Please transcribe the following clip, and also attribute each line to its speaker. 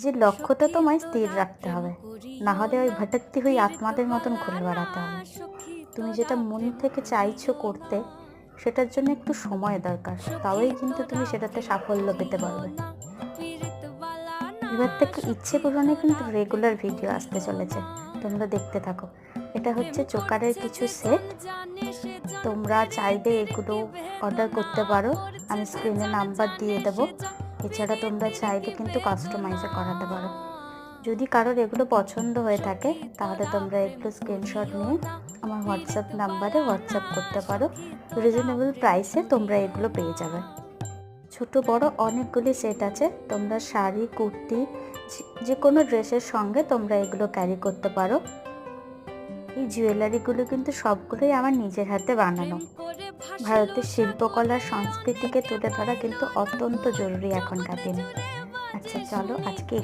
Speaker 1: যে লক্ষ্যটা তোমায় স্থির রাখতে হবে, না হলে ওই ভটকতি হয়ে আত্মাদের মতন ঘুরে বেড়াতে হবে। তুমি যেটা মন থেকে চাইছো করতে, সেটার জন্য একটু সময় দরকার, তবেই কিন্তু তুমি সেটাতে সাফল্য পেতে পারবে। এবার থেকে ইচ্ছে পূরণে কিন্তু রেগুলার ভিডিও আসতে চলেছে, তোমরা দেখতে থাকো। এটা হচ্ছে চোকারের কিছু সেট, তোমরা চাইলে এগুলো অর্ডার করতে পারো, আমি স্ক্রিনে নাম্বার দিয়ে দেবো। এছাড়া তোমরা চাইলে কিন্তু কাস্টমাইজও করাতে পারো। যদি কারোর এগুলো পছন্দ হয়ে থাকে, তাহলে তোমরা এগুলো স্ক্রিনশট নিয়ে আমার হোয়াটসঅ্যাপ নাম্বারে হোয়াটসঅ্যাপ করতে পারো। রিজনেবল প্রাইসে তোমরা এগুলো পেয়ে যাবে। ছোট বড় অনেকগুলি সেট আছে, তোমরা শাড়ি, কুর্তি, যে কোনো ড্রেসের সঙ্গে তোমরা এগুলো ক্যারি করতে পারো। এই জুয়েলারিগুলো কিন্তু সবগুলোই আমার নিজের হাতে বানানো। ভারতের শিল্পকলার সংস্কৃতিকে তুলে ধরা কিন্তু অত্যন্ত জরুরি এখনকার দিনে। আচ্ছা চলো, আজকে